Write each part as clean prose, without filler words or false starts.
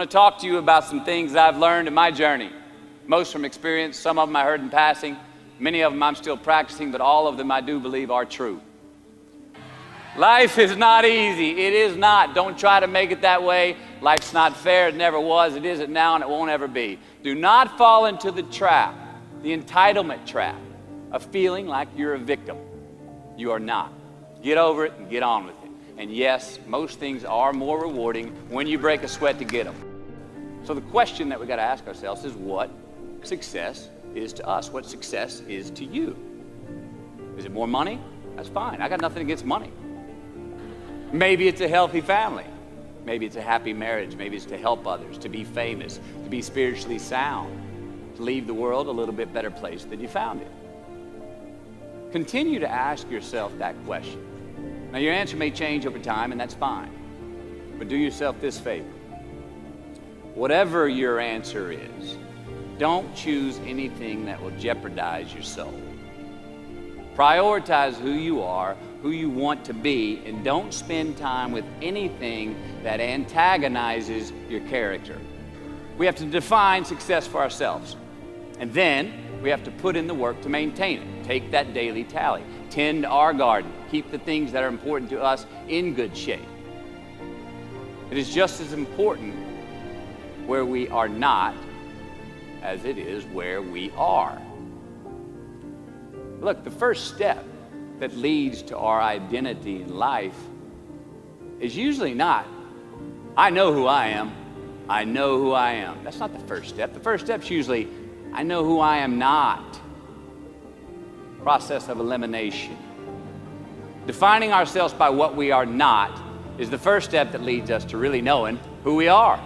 going to talk to you about some things I've learned in my journey. Most from experience, some of them I heard in passing, many of them I'm still practicing, but all of them I do believe are true. Life is not easy. It is not. Don't try to make it that way. Life's not fair. It never was. It isn't now, and it won't ever be. Do not fall into the trap, the entitlement trap, of feeling like you're a victim. You are not. Get over it and get on with it. And yes, most things are more rewarding when you break a sweat to get them. So the question that we got to ask ourselves is what success is to us. What success is to you. Is it more money? That's fine. I got nothing against money. Maybe it's a healthy family. Maybe it's a happy marriage. Maybe it's to help others, to be famous, to be spiritually sound, to leave the world a little bit better place than you found it. Continue to ask yourself that question. Now, your answer may change over time, and that's fine. But do yourself this favor. Whatever your answer is, don't choose anything that will jeopardize your soul. Prioritize who you are, who you want to be, and don't spend time with anything that antagonizes your character. We have to define success for ourselves. And then we have to put in the work to maintain it. Take that daily tally. Tend our garden. Keep the things that are important to us in good shape. It is just as important where we are not as it is where we are. Look, the first step that leads to our identity in life is usually not, I know who I am. I know who I am. That's not the first step. The first step's usually, I know who I am not. Process of elimination. Defining ourselves by what we are not is the first step that leads us to really knowing who we are.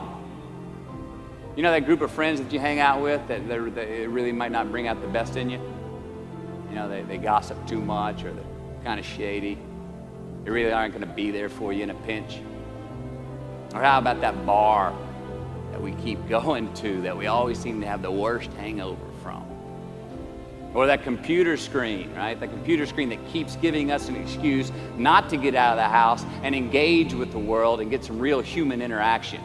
You know that group of friends that you hang out with that really might not bring out the best in you? You know, they gossip too much, or they're kind of shady. They really aren't going to be there for you in a pinch. Or how about that bar that we keep going to that we always seem to have the worst hangover from? Or that computer screen, right? That computer screen that keeps giving us an excuse not to get out of the house and engage with the world and get some real human interaction.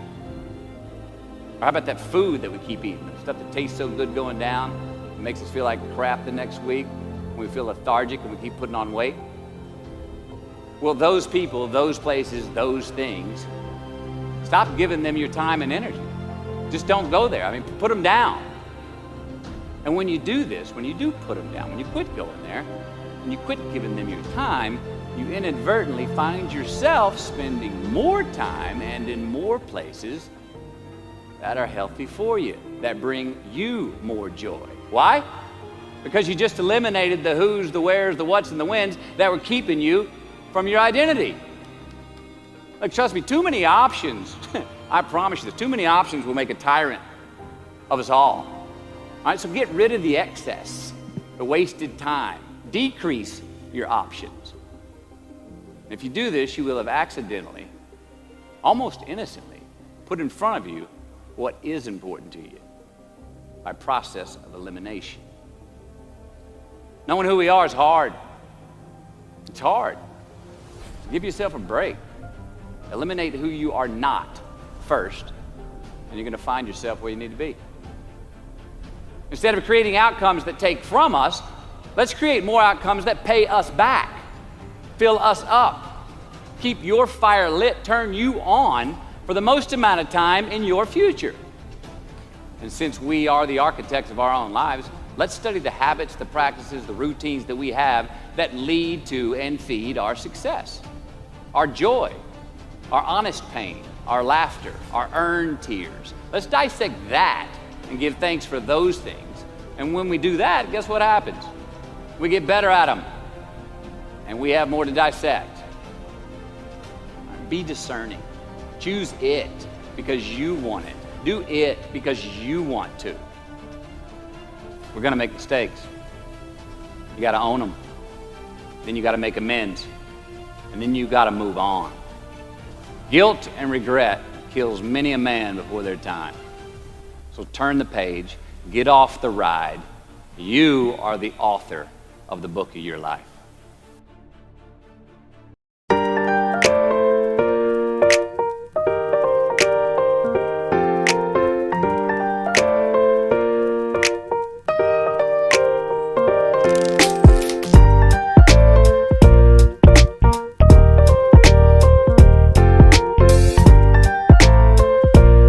Or how about that food that we keep eating? The stuff that tastes so good going down, it makes us feel like crap the next week. We feel lethargic and we keep putting on weight. Well, those people, those places, those things, stop giving them your time and energy. Just don't go there. I mean, put them down. And when you do this, when you do put them down, when you quit going there, and you quit giving them your time, you inadvertently find yourself spending more time and in more places that are healthy for you, that bring you more joy. Why? Because you just eliminated the who's, the where's, the what's, and the when's that were keeping you from your identity. Like, trust me, too many options, I promise you this, too many options will make a tyrant of us all. All right, so get rid of the excess, the wasted time. Decrease your options. And if you do this, you will have accidentally, almost innocently, put in front of you what is important to you by process of elimination. Knowing who we are is hard. It's hard. Give yourself a break. Eliminate who you are not first, and you're going to find yourself where you need to be. Instead of creating outcomes that take from us, let's create more outcomes that pay us back, fill us up, keep your fire lit, turn you on for the most amount of time in your future. And since we are the architects of our own lives, let's study the habits, the practices, the routines that we have that lead to and feed our success, our joy, our honest pain, our laughter, our earned tears. Let's dissect that and give thanks for those things. And when we do that, guess what happens? We get better at them, and we have more to dissect. Be discerning. Choose it because you want it. Do it because you want to. We're going to make mistakes. You got to own them. Then you got to make amends. And then you got to move on. Guilt and regret kills many a man before their time. So turn the page, get off the ride. You are the author of the book of your life.